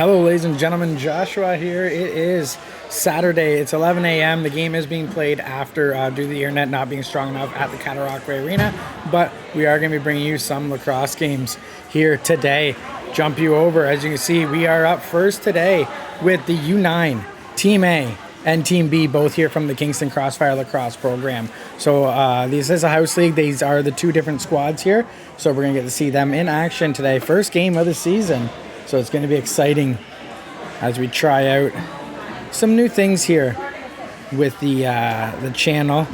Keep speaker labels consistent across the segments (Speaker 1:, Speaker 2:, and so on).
Speaker 1: Hello, ladies and gentlemen. Joshua here. It is Saturday. It's 11 a.m. The game is being played after due to the internet not being strong enough at the Cataraqui Arena, but we are going to be bringing you some lacrosse games here today. Jump you over. As you can see, we are up first today with the U9, Team A, and Team B, both here from the Kingston Krossfire lacrosse program. So this is a house league. These are the two different squads here. So we're going to get to see them in action today. First game of the season. So it's going to be exciting as we try out some new things here with the channel.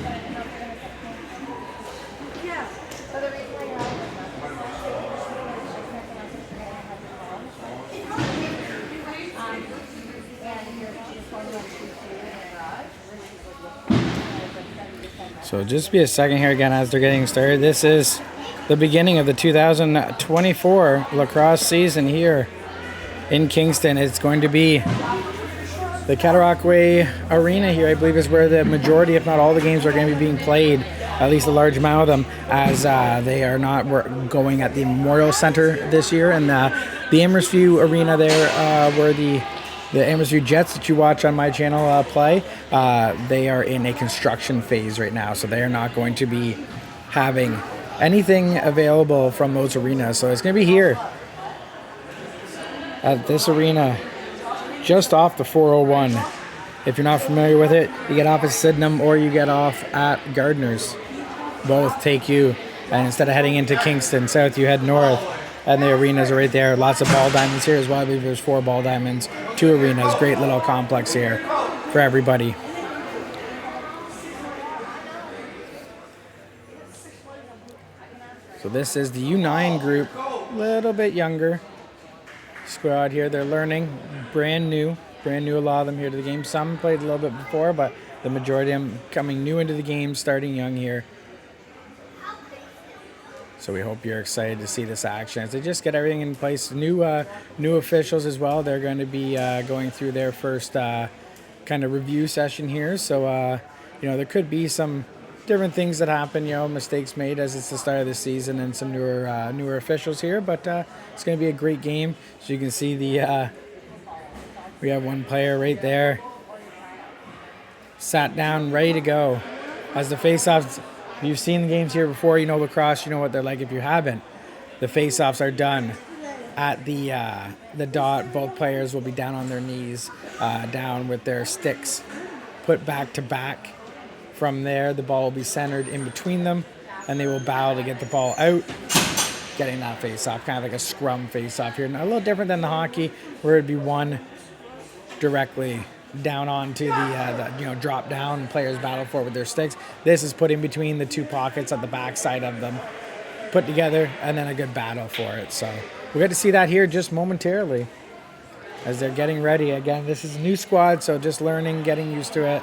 Speaker 1: So just be a second here again as they're getting started. This is the beginning of the 2024 lacrosse season here in Kingston. It's going to be the Cataraqui Arena here, I believe, is where the majority, if not all, the games are going to be being played, at least a large amount of them, as they are not going at the Memorial Center this year. And the Amherstview Arena there, where the Amherstview Jets that you watch on my channel play, they are in a construction phase right now, so they are not going to be having anything available from those arenas. So it's going to be here at this arena just off the 401. If you're not familiar with it, you get off at Sydenham or you get off at Gardner's. Both take you, and instead of heading into Kingston South, you head north, and the arenas are right there. Lots of ball diamonds here as well. I believe there's 4 ball diamonds, 2 arenas. Great little complex here for everybody. So this is the U9 group, a little bit younger squad here. They're learning, brand new, a lot of them here to the game. Some played a little bit before, but the majority of them coming new into the game, starting young here. So we hope you're excited to see this action as they just get everything in place. New officials as well. They're going to be going through their first kind of review session here. So there could be some different things that happen, mistakes made as it's the start of the season, and some newer officials here. But it's going to be a great game. So you can see we have one player right there, sat down, ready to go. As the face-offs, if you've seen the games here before, lacrosse, you know what they're like. If you haven't, the face-offs are done at the dot. Both players will be down on their knees, down with their sticks put back to back. From there, the ball will be centered in between them, and they will battle to get the ball out, getting that face-off, kind of like a scrum face-off here. Now, a little different than the hockey, where it'd be one directly down onto the drop down, and players battle for it with their sticks. This is put in between the 2 pockets at the back side of them, put together, and then a good battle for it. So we'll get to see that here just momentarily as they're getting ready. Again, this is a new squad, so just learning, getting used to it.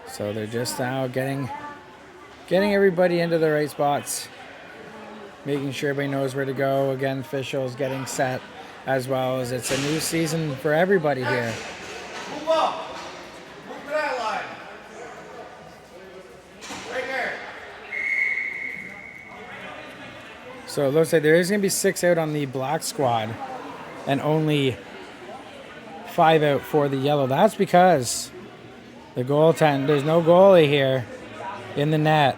Speaker 1: So they're just now getting everybody into the right spots, making sure everybody knows where to go. Again, officials getting set, as well as it's a new season for everybody here.
Speaker 2: Move up. Move to that line. Right there.
Speaker 1: So it looks like there is going to be 6 out on the black squad and only 5 out for the yellow. That's because the goaltender, there's no goalie here in the net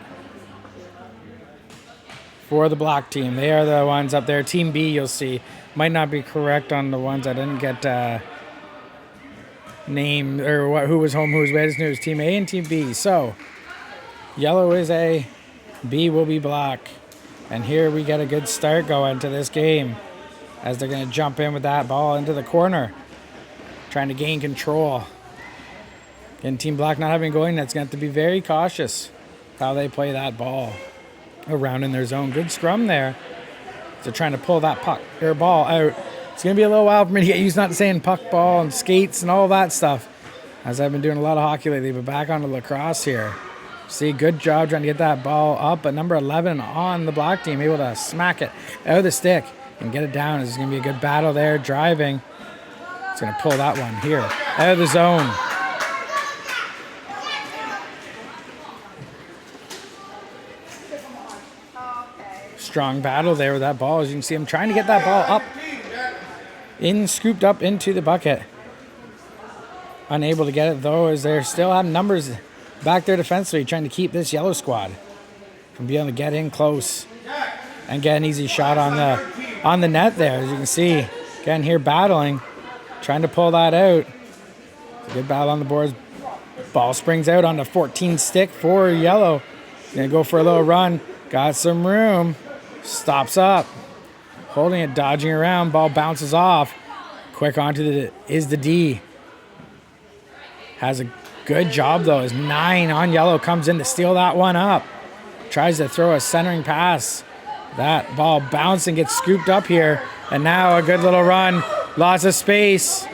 Speaker 1: for the black team. They are the ones up there. Team B, you'll see, might not be correct on the ones I didn't get name or who was home, who was away. I just knew it was Team A and Team B. So yellow is A, B will be black. And here we get a good start going to this game as they're going to jump in with that ball into the corner, trying to gain control. And Team Black not having going, that's going to have to be very cautious how they play that ball around in their zone. Good scrum there. They're trying to pull that puck or ball out. It's going to be a little while for me to get used to not saying puck, ball, and skates and all that stuff, as I've been doing a lot of hockey lately. But back onto lacrosse here. See, good job trying to get that ball up. But number 11 on the black team, able to smack it out of the stick and get it down. There's going to be a good battle there, driving. It's going to pull that one here, out of the zone. Strong battle there with that ball. As you can see, I'm trying to get that ball up, scooped up into the bucket. Unable to get it though, as they're still having numbers back there defensively, trying to keep this yellow squad from being able to get in close and get an easy shot on the net there. As you can see, again here battling, trying to pull that out. It's a good battle on the boards. Ball springs out on the 14 stick for yellow. Gonna go for a little run. Got some room. Stops up. Holding it, dodging around. Ball bounces off. Quick onto the D. Has a good job though. As 9 on yellow comes in to steal that one up. Tries to throw a centering pass. That ball bouncing, gets scooped up here. And now a good little run. Lots of space.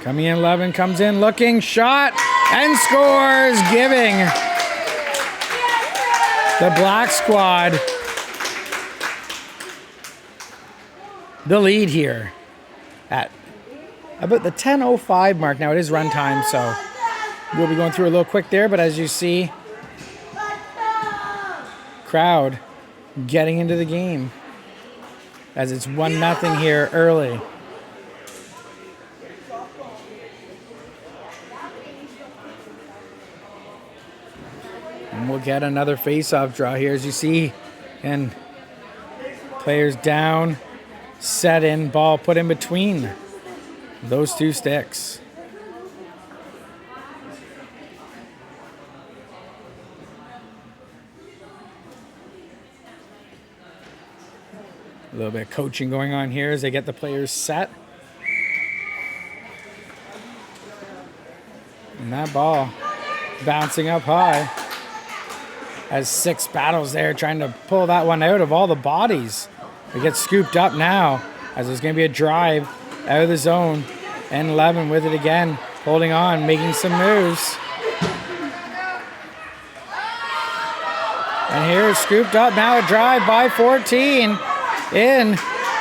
Speaker 1: Coming in, 11 comes in, looking, shot, and scores, giving the black squad the lead here at about the 10:05 mark. Now it is run time, so we'll be going through a little quick there, but as you see, crowd getting into the game as it's 1-0 here early. And we'll get another face-off draw here, as you see, and players down, set in, ball put in between those two sticks. A little bit of coaching going on here as they get the players set. And that ball bouncing up high. Has 6 battles there, trying to pull that one out of all the bodies. It gets scooped up now, as there's going to be a drive out of the zone. And 11 with it again, holding on, making some moves. And here it's scooped up, now a drive by 14 in.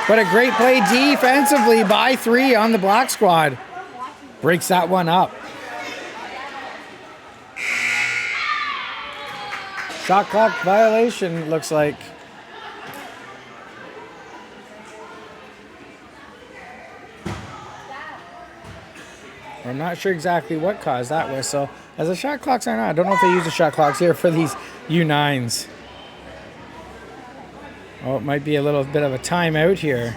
Speaker 1: But a great play defensively by 3 on the black squad. Breaks that one up. Shot clock violation, it looks like. I'm not sure exactly what caused that whistle. As the shot clocks are not, I don't know if they use the shot clocks here for these U9s. Oh, it might be a little bit of a timeout here.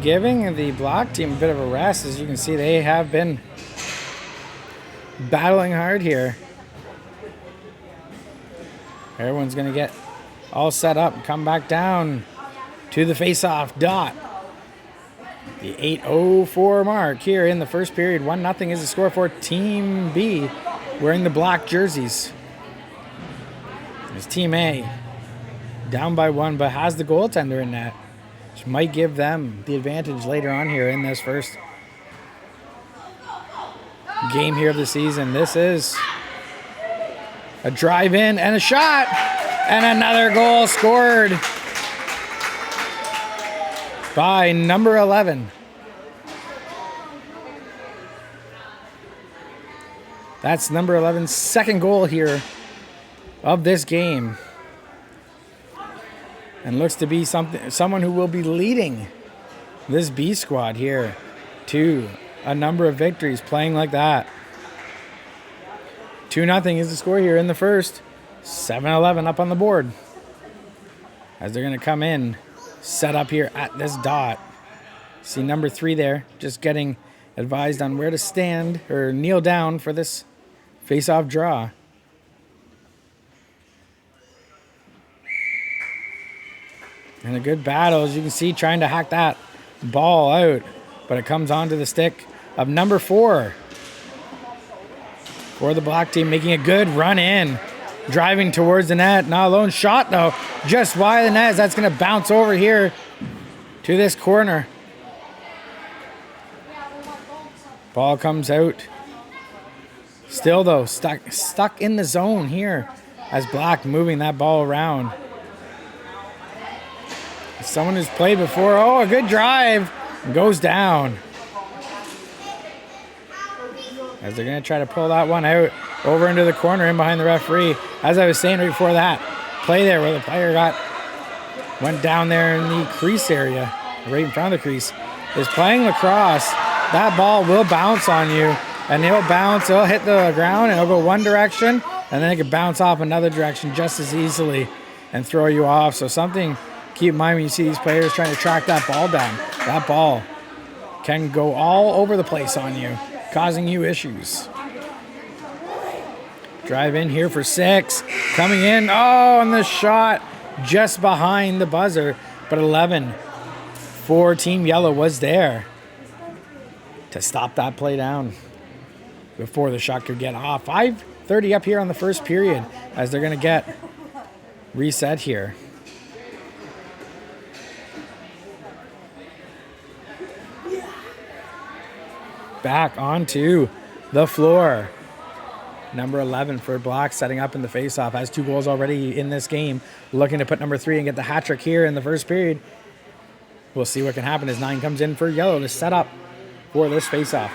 Speaker 1: Giving the block team a bit of a rest. As you can see, they have been battling hard here. Everyone's going to get all set up and come back down to the face-off dot. The 8:04 mark here in the first period. 1-0 is the score for Team B, wearing the black jerseys. It's Team A, down by 1, but has the goaltender in net, which might give them the advantage later on here in this first game here of the season. This is a drive in and a shot, and another goal scored by number 11. That's number 11's second goal here of this game. And looks to be someone who will be leading this B squad here to a number of victories playing like that. 2-0 is the score here in the first. 7-11 up on the board. As they're going to come in, set up here at this dot. See number 3 there, just getting advised on where to stand or kneel down for this face-off draw. And a good battle, as you can see, trying to hack that ball out. But it comes onto the stick of number 4. For the black team, making a good run in. Driving towards the net. Not a lone shot, though. Just wide of the net. That's going to bounce over here to this corner. Ball comes out. Still, though, stuck in the zone here as Black moving that ball around. Someone who's played before. Oh, a good drive. Goes down. As they're going to try to pull that one out over into the corner in behind the referee. As I was saying right before that, play there where the player went down there in the crease area, right in front of the crease, is playing lacrosse. That ball will bounce on you, and it'll hit the ground, and it'll go one direction, and then it can bounce off another direction just as easily and throw you off. So something keep in mind when you see these players trying to track that ball down. That ball can go all over the place on you, causing you issues. Drive in here for 6. Coming in. Oh, and the shot just behind the buzzer. But 11 for Team Yellow was there to stop that play down before the shot could get off. 5:30 up here on the first period as they're going to get reset here. Back onto the floor. Number 11 for Black setting up in the faceoff. Has 2 goals already in this game. Looking to put number 3 and get the hat trick here in the first period. We'll see what can happen as 9 comes in for Yellow to set up for this faceoff.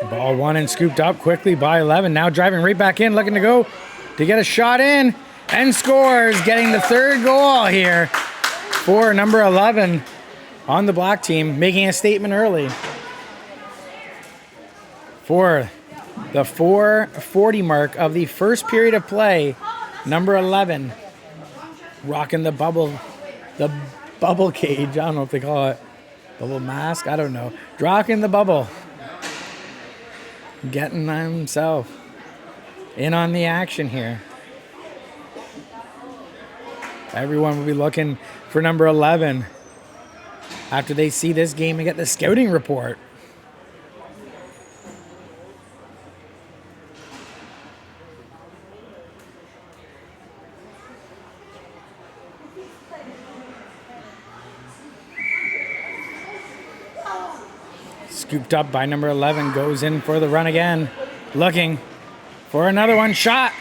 Speaker 1: Ball won and scooped up quickly by 11. Now driving right back in, looking to go to get a shot in and scores, getting the 3rd goal here for number 11 on the Black team, making a statement early. For the 4:40 mark of the first period of play, number 11 rocking the bubble cage. I don't know if they call it bubble mask. I don't know. Rocking the bubble. Getting himself in on the action here. Everyone will be looking for number 11 after they see this game and get the scouting report. Scooped up by number 11, goes in for the run again. Looking for another one, shot.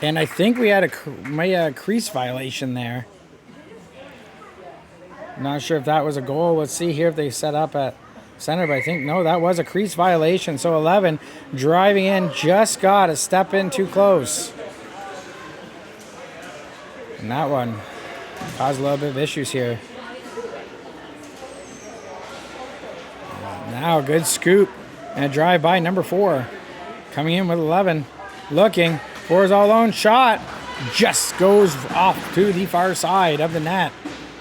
Speaker 1: And I think we had a crease violation there. Not sure if that was a goal. Let's see here if they set up at center, but I think, no, that was a crease violation. So 11 driving in, just got a step in too close. And that one caused a little bit of issues here. Now a good scoop and a drive by number 4. Coming in with 11. Looking for his all alone shot. Just goes off to the far side of the net.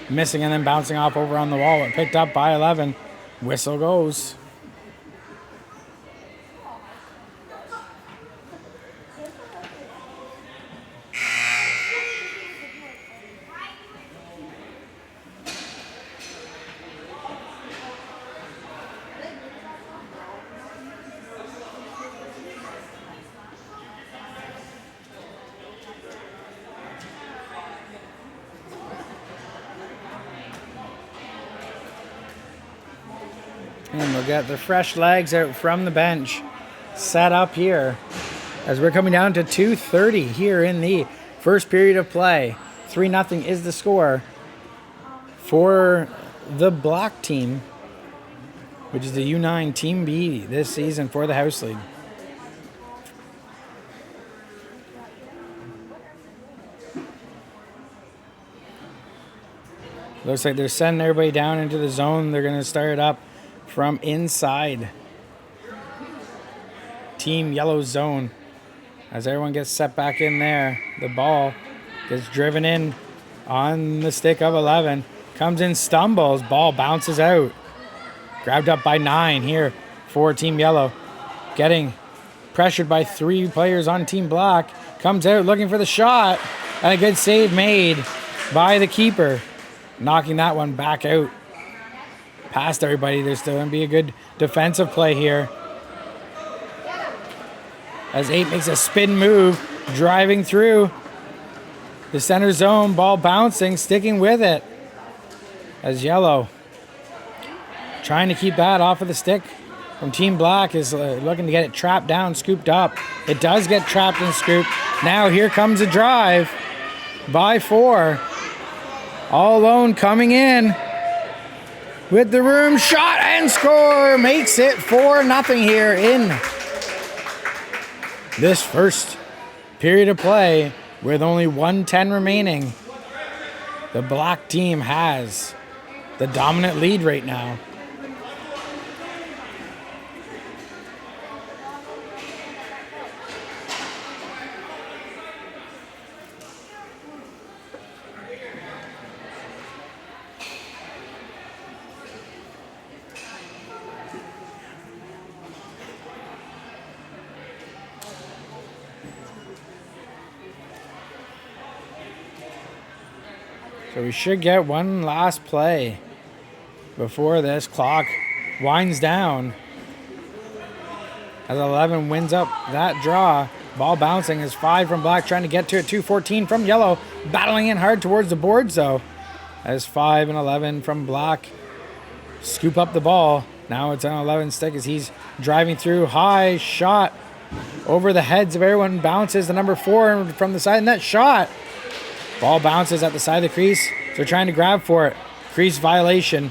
Speaker 1: Missing and then bouncing off over on the wall. But picked up by 11. Whistle goes. And we'll get the fresh legs out from the bench set up here as we're coming down to 2:30 here in the first period of play. 3-0 is the score for the Black team, which is the U9 Team B this season for the House League. Looks like they're sending everybody down into the zone. They're going to start up from inside Team Yellow zone as everyone gets set back in there. The ball gets driven in on the stick of 11. Comes in, stumbles. Ball bounces out. Grabbed up by 9 here for Team Yellow. Getting pressured by 3 players on Team Black. Comes out looking for the shot. And a good save made by the keeper. Knocking that one back out past everybody. There's still going to be a good defensive play here. As 8 makes a spin move, driving through the center zone, ball bouncing, sticking with it. As Yellow trying to keep that off of the stick from Team Black is looking to get it trapped down, scooped up. It does get trapped and scooped. Now here comes a drive by 4. All alone coming in with the room shot and score. Makes it 4-0 here in this first period of play with only 1:10 remaining. The Black team has the dominant lead right now. So we should get one last play before this clock winds down. As 11 wins up that draw. Ball bouncing is 5 from Black, trying to get to it. 2-14 from Yellow, battling in hard towards the boards though. As 5 and 11 from Black scoop up the ball. Now it's on 11 stick as he's driving through. High shot over the heads of everyone. Bounces the number 4 from the side, and that shot. Ball bounces at the side of the crease. So they're trying to grab for it. Crease violation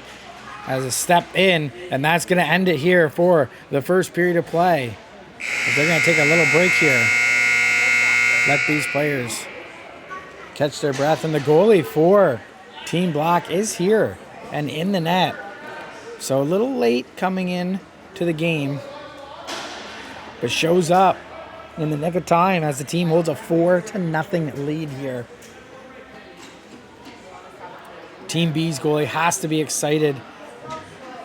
Speaker 1: as a step in, and that's going to end it here for the first period of play. But they're going to take a little break here. Let these players catch their breath. And the goalie for Team Black is here and in the net. So a little late coming in to the game, but shows up in the nick of time as the team holds a 4-0 lead here. Team B's goalie has to be excited.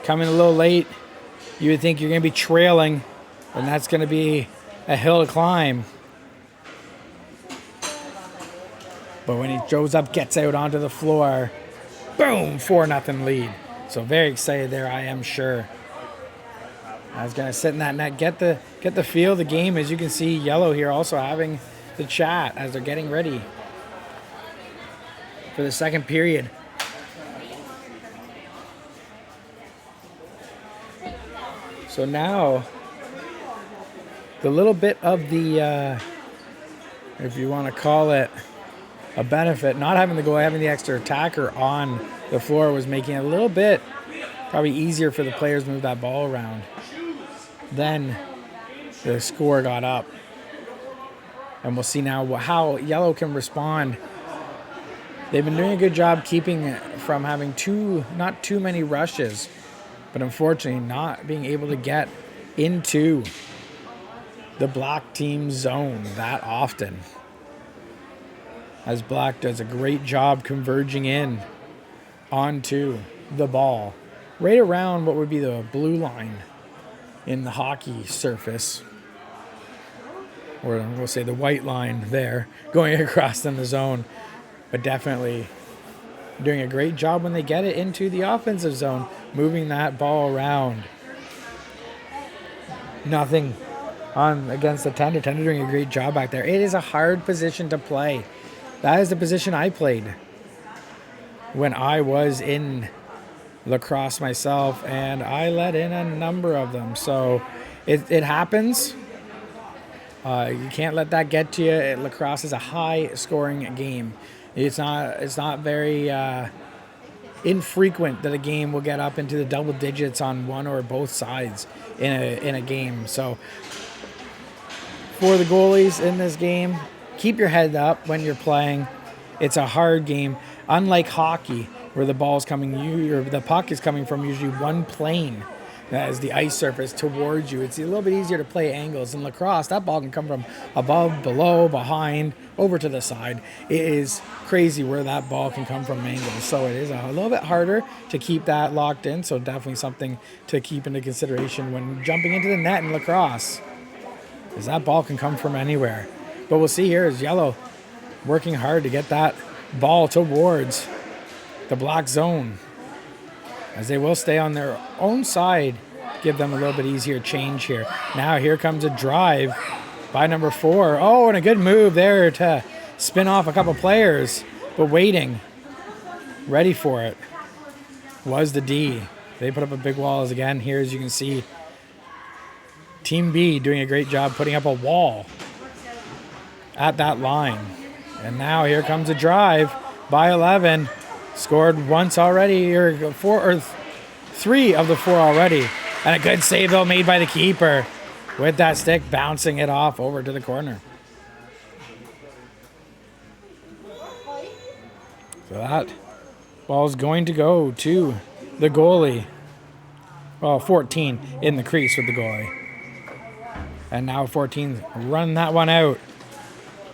Speaker 1: Coming a little late, you would think you're going to be trailing, and that's going to be a hill to climb. But when he shows up, gets out onto the floor, boom, 4-0 lead. So very excited there, I am sure. I was going to sit in that net, get the feel of the game. As you can see, Yellow here also having the chat as they're getting ready for the second period. So now, the little bit of the, if you want to call it a benefit, not having the goalie, having the extra attacker on the floor was making it a little bit probably easier for the players to move that ball around. Then the score got up. And we'll see now how Yellow can respond. They've been doing a good job keeping from having not too many rushes, but unfortunately not being able to get into the Black team zone that often. As Black does a great job converging in onto the ball, right around what would be the blue line in the hockey surface, or we'll say the white line there, going across in the zone, but definitely doing a great job when they get it into the offensive zone, moving that ball around. Nothing on against the Tender. Tender doing a great job back there. It is a hard position to play. That is the position I played when I was in lacrosse myself, and I let in a number of them. So it happens. You can't let that get to you. Lacrosse is a high-scoring game. It's not very infrequent that a game will get up into the double digits on one or both sides in a game. So for the goalies in this game, keep your head up when you're playing. It's a hard game, unlike hockey, where the ball's coming or the puck is coming from usually one plane. That is the ice surface towards you. It's a little bit easier to play angles. In lacrosse, that ball can come from above, below, behind, over to the side. It is crazy where that ball can come from angles. So it is a little bit harder to keep that locked in. So definitely something to keep into consideration when jumping into the net in lacrosse, because that ball can come from anywhere. But we'll see here is Yellow working hard to get that ball towards the Black zone, as they will stay on their own side, give them a little bit easier change here. Now here comes a drive by number 4. Oh, and a good move there to spin off a couple players, but waiting, ready for it, was the D. They put up a big wall again here, as you can see. Team B doing a great job putting up a wall at that line. And now here comes a drive by 11. Scored once already, or 3 of the 4 already. And a good save though made by the keeper with that stick, bouncing it off over to the corner. So that ball's going to go to the goalie. Well, 14 in the crease with the goalie. And now 14 run that one out.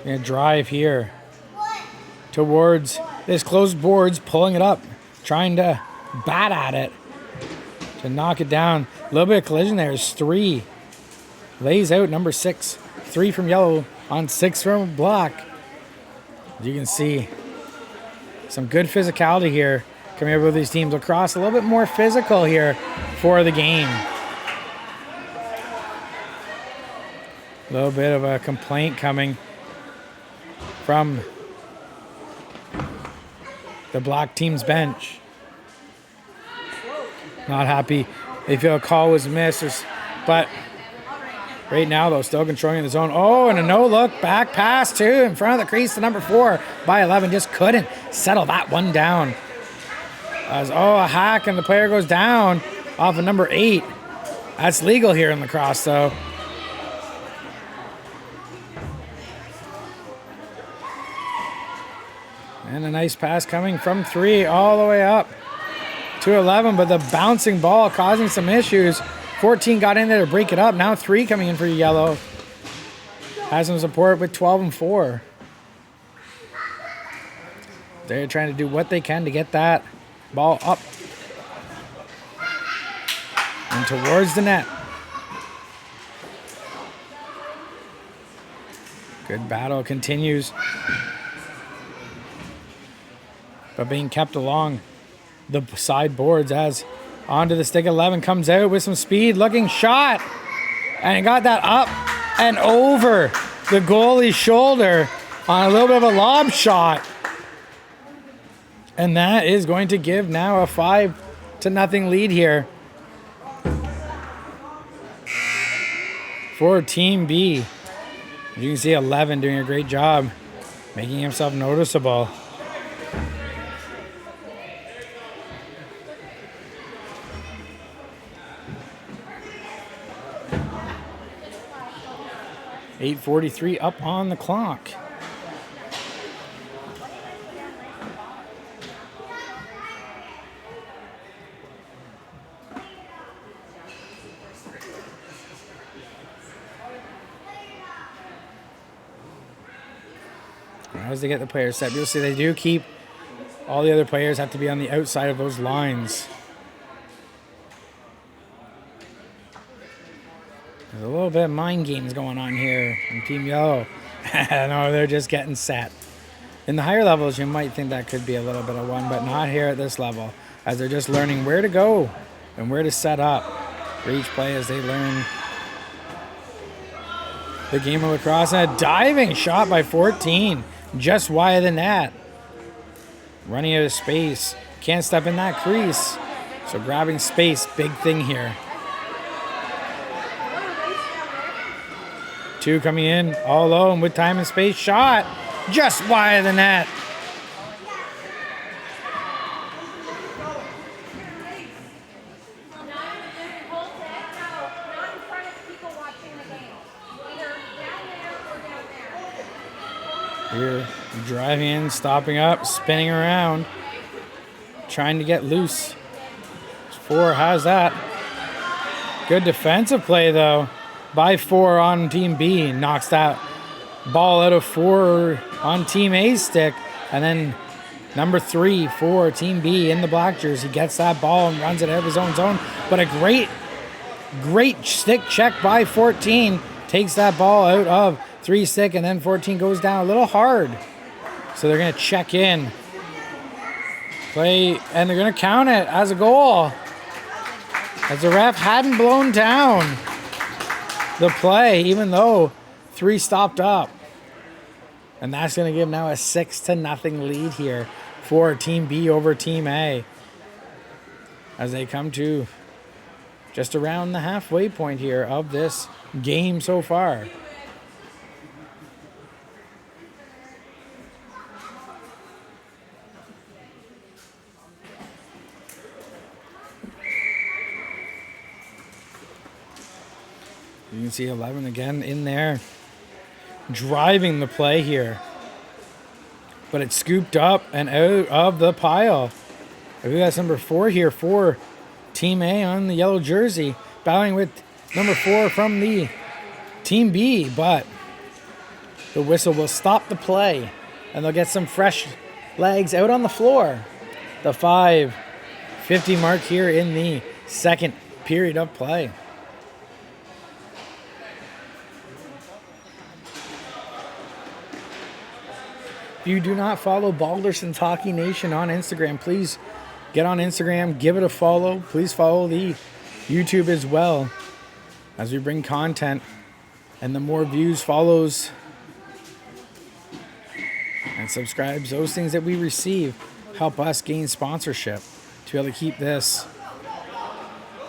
Speaker 1: Gonna drive here towards this closed boards, pulling it up, trying to bat at it to knock it down. A little bit of collision there is 3. Lays out number 6. 3 from yellow on 6 from black. As you can see, some good physicality here coming up with these teams. Lacrosse a little bit more physical here for the game. A little bit of a complaint coming from the black team's bench. Not happy. They feel a call was missed. But right now, though, still controlling the zone. Oh, and a no-look back pass, too, in front of the crease to number 4 by 11. Just couldn't settle that one down. As, a hack, and the player goes down off of number 8. That's legal here in Lacrosse, though. And a nice pass coming from 3 all the way up to 11, but the bouncing ball causing some issues. 14 got in there to break it up. Now 3 coming in for yellow. Has some support with 12 and 4. They're trying to do what they can to get that ball up and towards the net. Good battle continues, but being kept along the side boards as onto the stick. 11 comes out with some speed, looking shot, and got that up and over the goalie's shoulder on a little bit of a lob shot. And that is going to give now a 5-0 lead here for Team B. You can see 11 doing a great job, making himself noticeable. .8:43 up on the clock. As they get the players set, you'll see they do keep all the other players have to be on the outside of those lines. There's a little bit of mind games going on here in Team Yellow. No, they're just getting set. In the higher levels, you might think that could be a little bit of one, but not here at this level, as they're just learning where to go and where to set up for each play as they learn the game of lacrosse. And a diving shot by 14, just wide of the net. Running out of space. Can't step in that crease. So grabbing space, big thing here. 2 coming in all alone with time and space. Shot just wide of the net. Here, driving in, stopping up, spinning around, trying to get loose. 4 has that. Good defensive play, though, by 4 on Team B. Knocks that ball out of 4 on Team A's stick. And then number 3 for Team B in the black jersey gets that ball and runs it out of his own zone. But a great stick check by 14. Takes that ball out of 3 stick, and then 14 goes down a little hard. So they're going to check in. Play, and they're going to count it as a goal, as the ref hadn't blown down the play, even though 3 stopped up. And that's going to give now a 6-0 lead here for Team B over Team A, as they come to just around the halfway point here of this game so far. You can see 11 again in there, driving the play here. But it's scooped up and out of the pile. We got number 4 here for Team A on the yellow jersey, battling with number 4 from the Team B, but the whistle will stop the play, and they'll get some fresh legs out on the floor. The 5:50 mark here in the second period of play. If you do not follow Balderson's Hockey Nation on Instagram, please get on Instagram, give it a follow. Please follow the YouTube as well, as we bring content, and the more views, follows, and subscribes, those things that we receive help us gain sponsorship to be able to keep this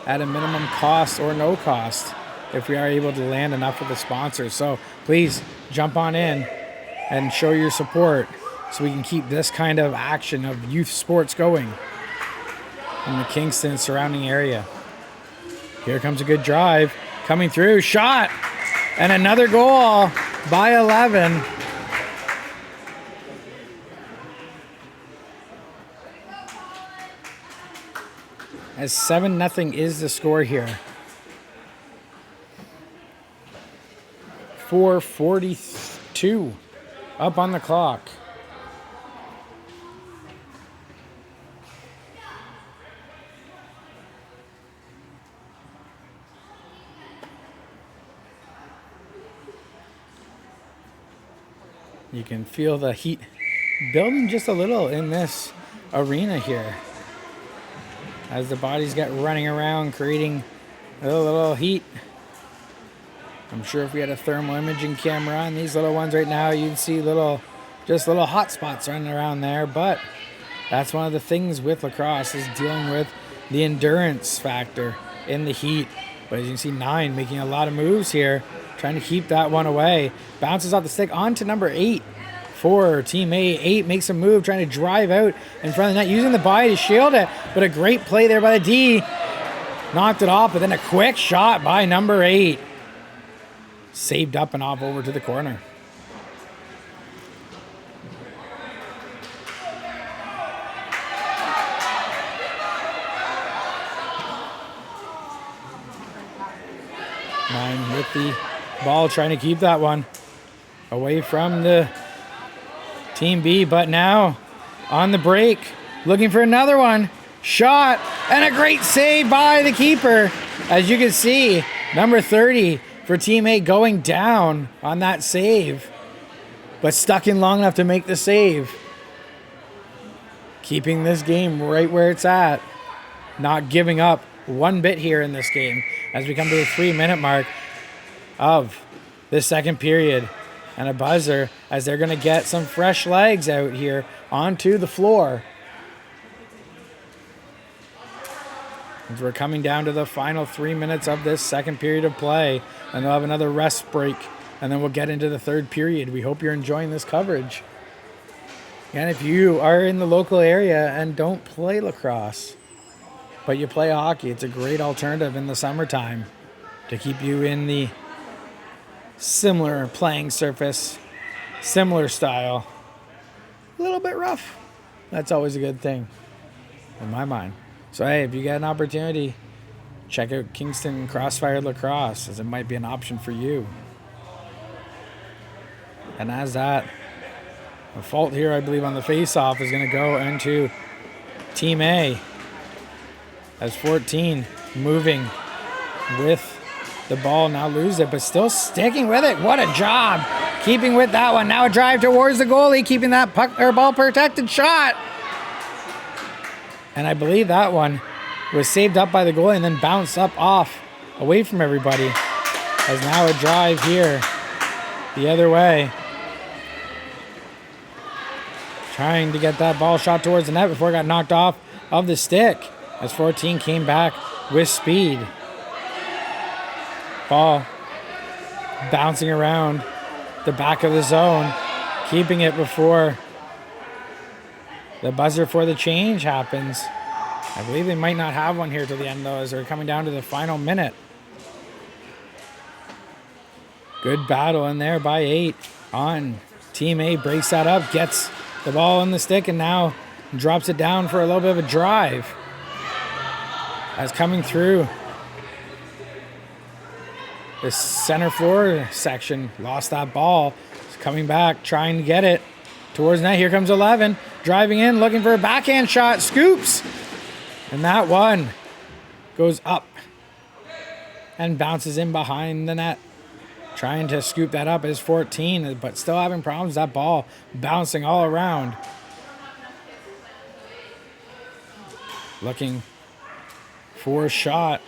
Speaker 1: at a minimum cost or no cost if we are able to land enough of the sponsors. So please jump on in and show your support so we can keep this kind of action of youth sports going in the Kingston surrounding area. Here comes a good drive coming through, shot, and another goal by 11. As 7-0 is the score here. 4:42 up on the clock. You can feel the heat building just a little in this arena here, as the bodies get running around, creating a little heat. I'm sure if we had a thermal imaging camera on these little ones right now, you'd see just little hot spots running around there. But that's one of the things with lacrosse, is dealing with the endurance factor in the heat. But as you can see, 9 making a lot of moves here, trying to keep that one away. Bounces off the stick onto number 8 for Team A. 8 makes a move, trying to drive out in front of the net, using the body to shield it. But a great play there by the D. Knocked it off, but then a quick shot by number 8. Saved up and off over to the corner. Nine with the ball, trying to keep that one away from the Team B, but now on the break, looking for another one. Shot, and a great save by the keeper. As you can see, number 30 for Team A going down on that save, but stuck in long enough to make the save. Keeping this game right where it's at. Not giving up one bit here in this game as we come to the 3-minute mark of the second period. And a buzzer as they're going to get some fresh legs out here onto the floor. As we're coming down to the final 3 minutes of this second period of play, and they'll have another rest break, and then we'll get into the third period. We hope you're enjoying this coverage. And if you are in the local area and don't play lacrosse, but you play hockey, it's a great alternative in the summertime to keep you in the similar playing surface, similar style. A little bit rough. That's always a good thing in my mind. So hey, if you get an opportunity, check out Kingston Krossfire Lacrosse, as it might be an option for you. And as that, a fault here, I believe, on the face-off is going to go into Team A. As 14 moving with the ball, now lose it, but still sticking with it. What a job keeping with that one. Now a drive towards the goalie, keeping that puck or ball protected shot. And I believe that one was saved up by the goalie and then bounced up off away from everybody. As now a drive here the other way. Trying to get that ball shot towards the net before it got knocked off of the stick. As 14 came back with speed. Ball bouncing around the back of the zone, keeping it before the buzzer for the change happens. I believe they might not have one here till the end, though, as they're coming down to the final minute. Good battle in there by 8 on Team A. Breaks that up, gets the ball on the stick, and now drops it down for a little bit of a drive. As coming through the center floor section, lost that ball. It's coming back, trying to get it towards net. Here comes 11, driving in, looking for a backhand shot, scoops. And that one goes up and bounces in behind the net. Trying to scoop that up is 14, but still having problems. That ball bouncing all around. Looking for a shot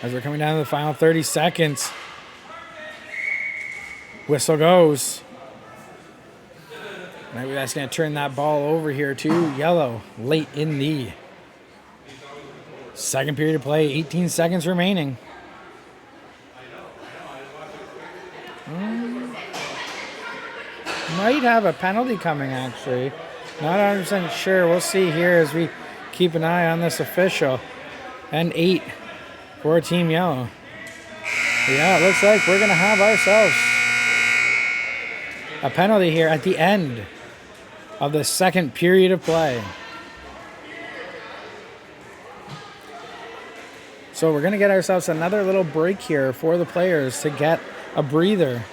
Speaker 1: as we're coming down to the final 30 seconds. Whistle goes. Maybe that's going to turn that ball over here to yellow late in the second period of play. 18 seconds remaining. Might have a penalty coming, actually. Not 100% sure. We'll see here as we keep an eye on this official. And 8 for Team Yellow. Yeah, it looks like we're going to have ourselves a penalty here at the end of the second period of play. So we're going to get ourselves another little break here for the players to get a breather.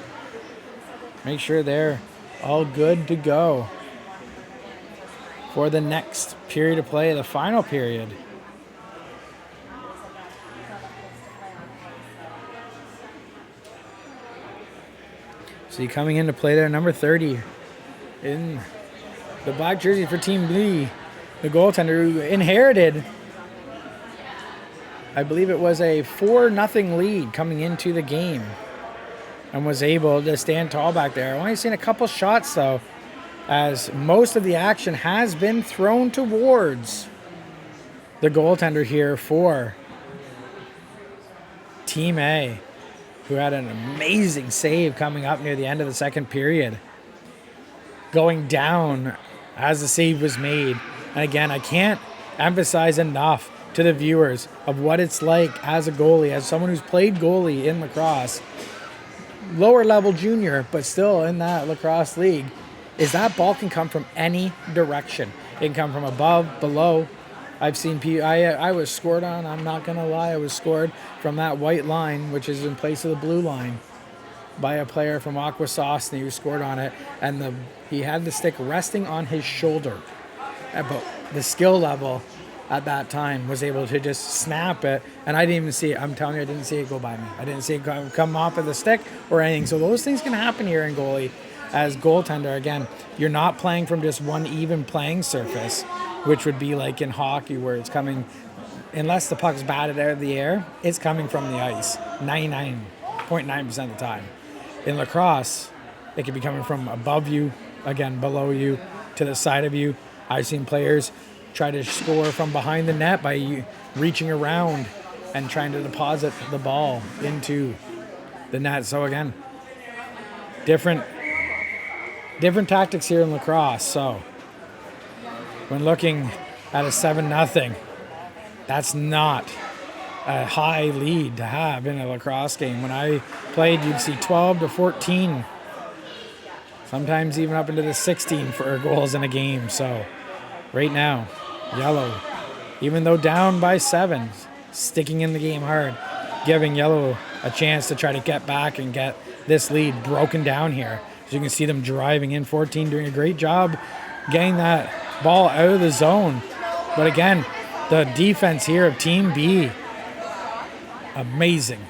Speaker 1: Make sure they're all good to go for the next period of play, the final period. See, coming into play there, number 30 in the black jersey for Team B, the goaltender who inherited, I believe it was a 4-0 lead coming into the game and was able to stand tall back there. I've only seen a couple shots, though, as most of the action has been thrown towards the goaltender here for Team A, who had an amazing save coming up near the end of the second period, going down as the save was made. And again, I can't emphasize enough to the viewers of what it's like as a goalie, as someone who's played goalie in lacrosse, lower level junior, but still in that lacrosse league, is that ball can come from any direction. It can come from above, below. I've seen people, I was scored on, I'm not going to lie, I was scored from that white line, which is in place of the blue line, by a player from Aquasauce, who scored on it, and he had the stick resting on his shoulder. But the skill level at that time was able to just snap it, and I didn't even see it. I'm telling you, I didn't see it go by me. I didn't see it come off of the stick or anything. So those things can happen here in goalie. As goaltender, again, you're not playing from just one even playing surface, which would be like in hockey where it's coming, unless the puck's batted out of the air, it's coming from the ice 99.9% of the time. In lacrosse, it could be coming from above you, again, below you, to the side of you. I've seen players try to score from behind the net by reaching around and trying to deposit the ball into the net. So again, different tactics here in lacrosse. So when looking at a 7-0, that's not a high lead to have in a lacrosse game. When I played, you'd see 12 to 14, sometimes even up into the 16 for goals in a game. So right now, yellow, even though down by 7, sticking in the game hard, giving yellow a chance to try to get back and get this lead broken down here. As you can see them driving in, 14 doing a great job getting that ball out of the zone. But again, the defense here of Team B, amazing.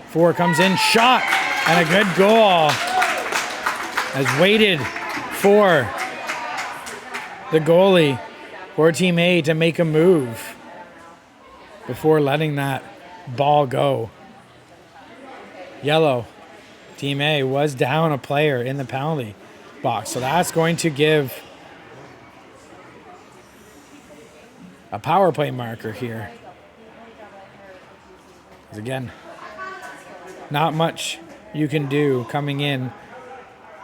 Speaker 1: 4 comes in, shot, and a good goal. Has waited for the goalie for Team A to make a move before letting that ball go. Yellow, Team A was down a player in the penalty box, so that's going to give a power play marker here. Again, not much you can do coming in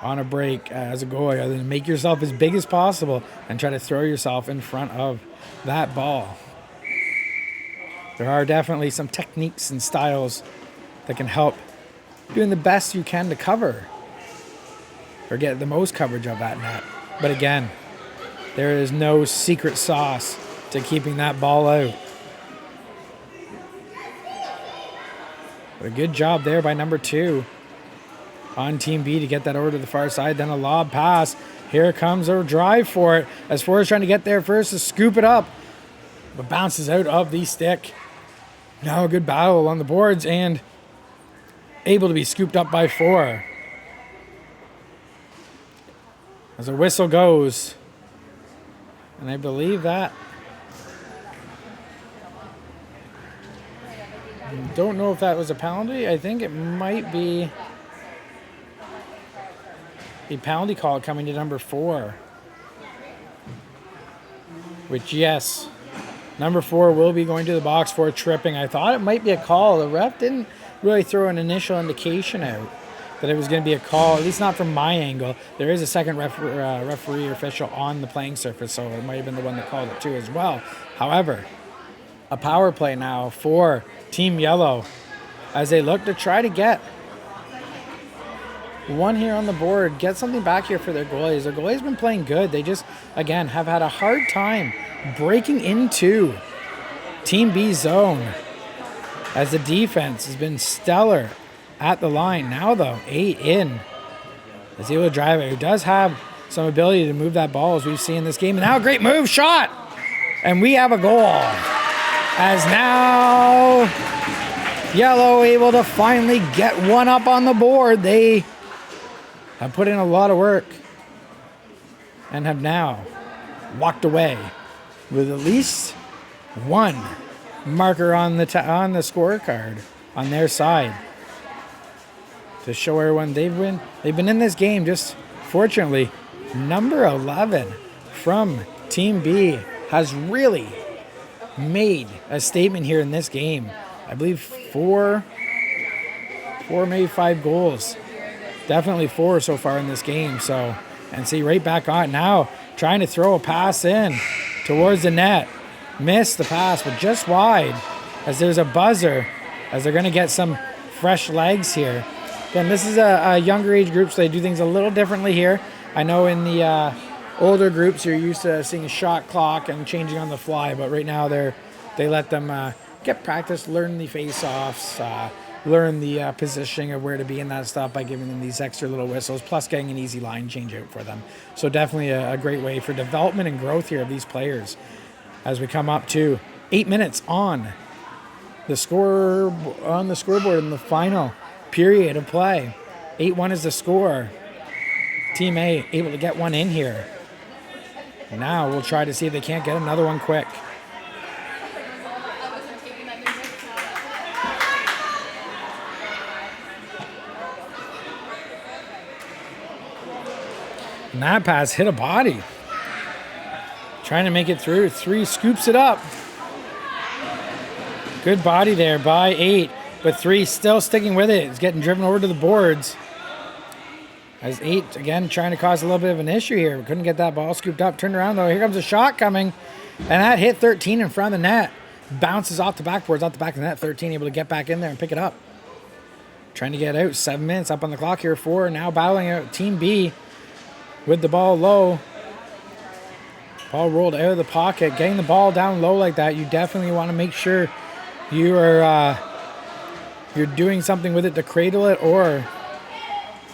Speaker 1: on a break as a goalie other than make yourself as big as possible and try to throw yourself in front of that ball. There are definitely some techniques and styles that can help doing the best you can to cover or get the most coverage of that net. But again, there is no secret sauce to keeping that ball out. But a good job there by number 2 on Team B to get that over to the far side. Then a lob pass. Here comes a drive for it as Forrest trying to get there first to scoop it up, but bounces out of the stick. Now a good battle on the boards and able to be scooped up by 4. As a whistle goes, and I believe that, don't know if that was a penalty. I think it might be a penalty call coming to number 4. Which, yes, number 4 will be going to the box for tripping. I thought it might be a call. The ref didn't really throw an initial indication out that it was going to be a call, at least not from my angle. There is a second referee or official on the playing surface, so it might have been the one that called it too as well. However, a power play now for Team Yellow as they look to try to get one here on the board, get something back here for their goalies. Their goalies been playing good. They just, again, have had a hard time breaking into Team B's zone as the defense has been stellar at the line. Now, though, 8 in. Is able to drive it. Who does have some ability to move that ball as we've seen in this game. And now a great move, shot! And we have a goal. As now Yellow able to finally get one up on the board. They have put in a lot of work and have now walked away with at least one marker on the scorecard on their side to show everyone they've been in this game. Just fortunately, number 11 from Team B has really made a statement here in this game. I believe 4, maybe 5 goals. Definitely 4 so far in this game. So, and see right back on now, trying to throw a pass in towards the net. Missed the pass, but just wide as there's a buzzer as they're going to get some fresh legs here. Again, this is a younger age group, so they do things a little differently here. I know in the older groups you're used to seeing a shot clock and changing on the fly, but right now they let them get practice, learn the face-offs, learn the positioning of where to be in that stuff by giving them these extra little whistles, plus getting an easy line change out for them. So definitely a great way for development and growth here of these players as we come up to 8 minutes on the scoreboard in the final period of play. 8-1 is the score. Team A able to get one in here. Now we'll try to see if they can't get another one quick. And that pass hit a body. Trying to make it through. 3 scoops it up. Good body there by 8. But 3 still sticking with it. It's getting driven over to the boards. As 8, again, trying to cause a little bit of an issue here. We couldn't get that ball scooped up. Turned around, though. Here comes a shot coming. And that hit 13 in front of the net. Bounces off the backboards, off the back of the net. 13 able to get back in there and pick it up. Trying to get out. 7 minutes up on the clock here. 4 now battling out Team B with the ball low. Ball rolled out of the pocket. Getting the ball down low like that, you definitely want to make sure you are you're doing something with it to cradle it, or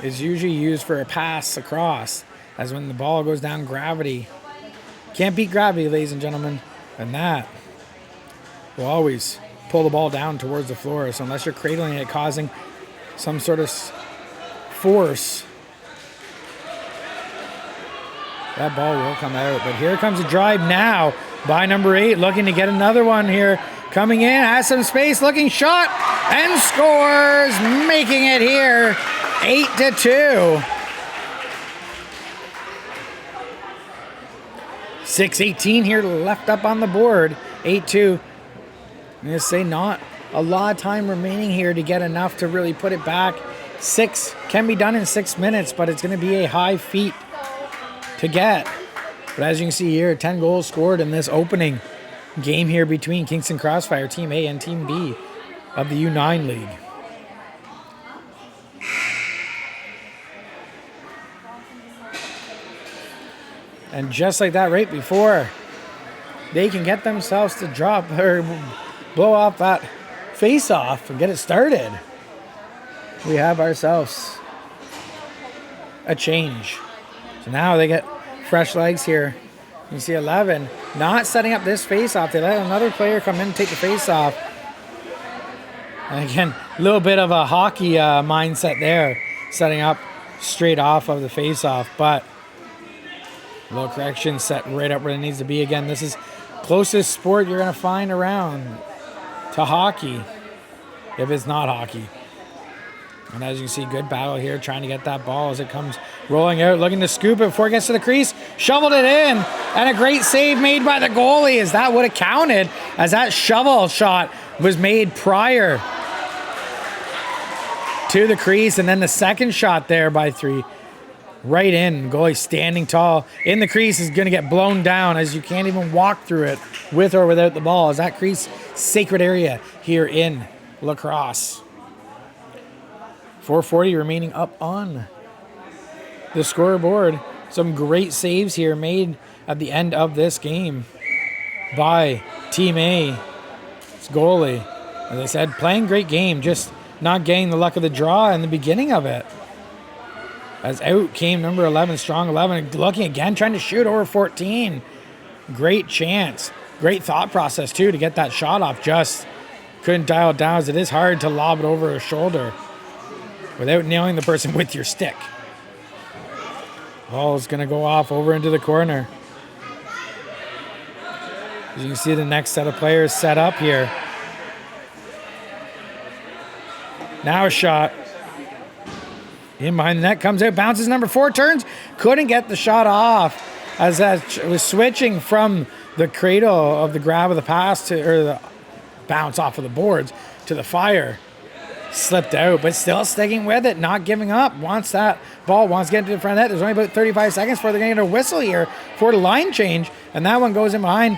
Speaker 1: is usually used for a pass across, as when the ball goes down, gravity. Can't beat gravity, ladies and gentlemen. And that will always pull the ball down towards the floor. So unless you're cradling it, causing some sort of force, that ball will come out. But here comes a drive now by number 8, looking to get another one here. Coming in, has some space, looking shot, and scores, making it here 8-2. 6:18 here left up on the board. 8-2. I'm going to say not a lot of time remaining here to get enough to really put it back. 6 can be done in 6 minutes, but it's going to be a high feat to get. But as you can see here, 10 goals scored in this opening game here between Kingston Krossfire, Team A, and Team B of the U9 League. And just like that, right before they can get themselves to drop or blow off that face-off and get it started, we have ourselves a change. So now they get fresh legs here. You see 11 not setting up this face-off. They let another player come in and take the face-off. And again, a little bit of a hockey mindset there, setting up straight off of the face-off, but a little correction, set right up where it needs to be. Again, this is closest sport you're going to find around to hockey, if it's not hockey. And as you can see, good battle here, trying to get that ball as it comes rolling out, looking to scoop it before it gets to the crease, shoveled it in, and a great save made by the goalie, as that would have counted, as that shovel shot was made prior to the crease, and then the second shot there by 3. Right in, goalie standing tall in the crease is going to get blown down, as you can't even walk through it with or without the ball, as that crease, sacred area here in Lacrosse. 4:40 remaining up on the scoreboard. Some great saves here made at the end of this game by Team A's goalie. As I said, playing great game, just not getting the luck of the draw in the beginning of it. As out came number 11, strong 11, looking again, trying to shoot over 14. Great chance. Great thought process, too, to get that shot off. Just couldn't dial it down, as it is hard to lob it over a shoulder without nailing the person with your stick. Ball's going to go off over into the corner. As you can see, the next set of players set up here. Now a shot. In behind the net, comes out, bounces, number 4, turns, couldn't get the shot off, as that was switching from the cradle of the grab of the pass to, or the bounce off of the boards to the fire. Slipped out, but still sticking with it, not giving up. Wants that ball, wants to get to the front net. There's only about 35 seconds before they're going to get a whistle here for the line change, and that one goes in behind.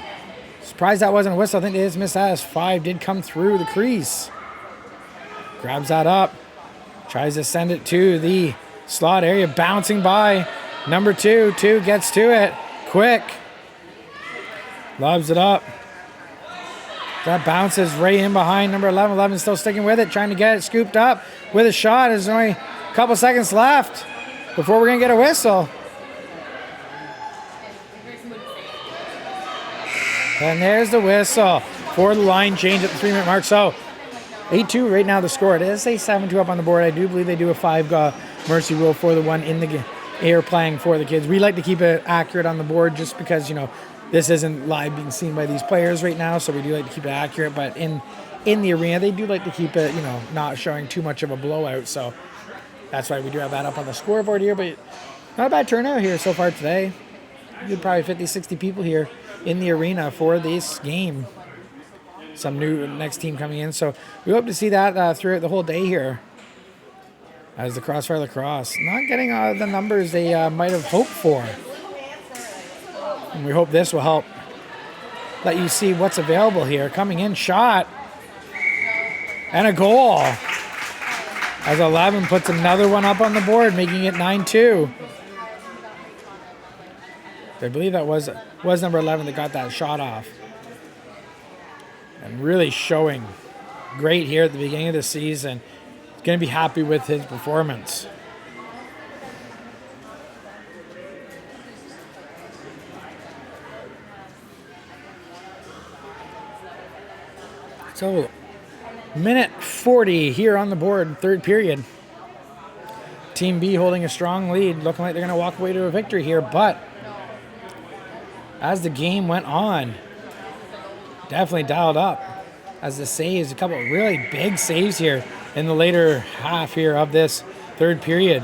Speaker 1: Surprised that wasn't a whistle. I think they just missed that, as 5 did come through the crease. Grabs that up. Tries to send it to the slot area, bouncing by number 2. 2 gets to it quick. Lobs it up. That bounces right in behind number 11. 11 still sticking with it, trying to get it scooped up with a shot. There's only a couple seconds left before we're going to get a whistle. And there's the whistle for the line change at the 3-minute mark. So 8-2 right now the score. It is a 7-2 up on the board. I do believe they do a 5 mercy rule for the one in the air playing for the kids. We like to keep it accurate on the board, just because, you know, this isn't live being seen by these players right now, so we do like to keep it accurate. But in the arena, they do like to keep it, you know, not showing too much of a blowout. So that's why we do have that up on the scoreboard here. But not a bad turnout here so far today. Good, probably 50, 60 people here in the arena for this game. Some new next team coming in, so we hope to see that throughout the whole day here, as the Krossfire Lacrosse not getting the numbers they might have hoped for. And we hope this will help let you see what's available here. Coming in, shot, and a goal, as 11 puts another one up on the board, making it 9-2. I believe that was number 11 that got that shot off. And really showing great here at the beginning of the season. He's going to be happy with his performance. So, minute 40 here on the board, third period. Team B holding a strong lead, looking like they're going to walk away to a victory here. But as the game went on, definitely dialed up, as the saves, a couple of really big saves here in the later half here of this third period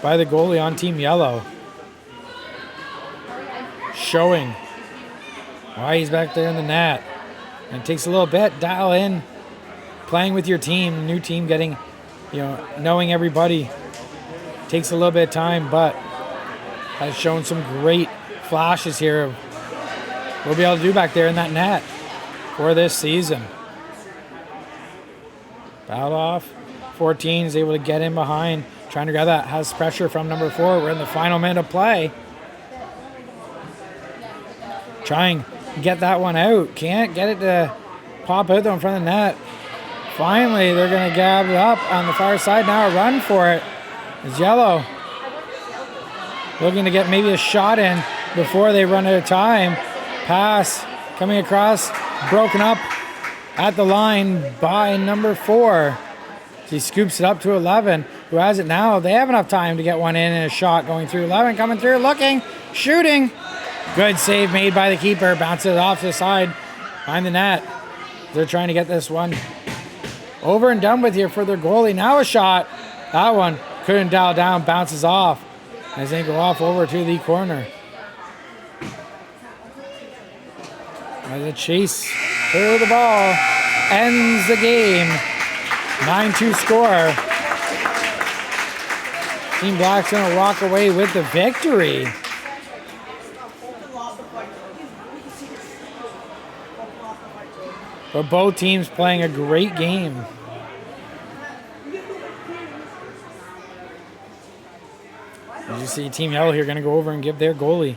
Speaker 1: by the goalie on Team Yellow. Showing why he's back there in the net. And it takes a little bit, dial in playing with your team, new team, getting, knowing everybody takes a little bit of time, but has shown some great flashes here of what we'll be able to do back there in that net for this season. Battle off. 14 is able to get in behind, trying to grab that. Has pressure from number 4. We're in the final minute of play. Trying to get that one out. Can't get it to pop out though in front of the net. Finally, they're going to grab it up on the far side. Now a run for it. It's Yellow looking to get maybe a shot in before they run out of time. Pass coming across, broken up at the line by number 4. He scoops it up to 11, who has it now. They have enough time to get one in and a shot going through. 11 coming through, looking, shooting. Good save made by the keeper. Bounces it off to the side behind the net. They're trying to get this one over and done with here for their goalie. Now a shot. That one couldn't dial down, bounces off as they go off over to the corner. As a chase through the ball ends the game. 9-2 score. Team Black's going to walk away with the victory. But both teams playing a great game. As you see, Team Yellow here going to go over and give their goalie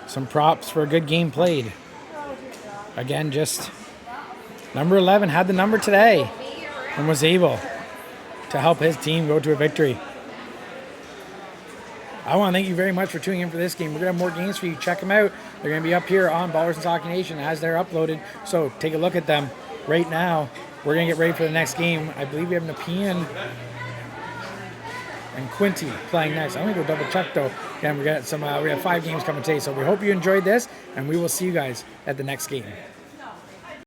Speaker 1: some props for a good game played. Again, just number 11 had the number today and was able to help his team go to a victory. I want to thank you very much for tuning in for this game. We're going to have more games for you. Check them out. They're going to be up here on Ballers and Hockey Nation as they're uploaded. So take a look at them right now. We're going to get ready for the next game. I believe we have Nepean and Quinty playing next. I'm going to go double check though. Again, we have 5 games coming today. So we hope you enjoyed this, and we will see you guys at the next game.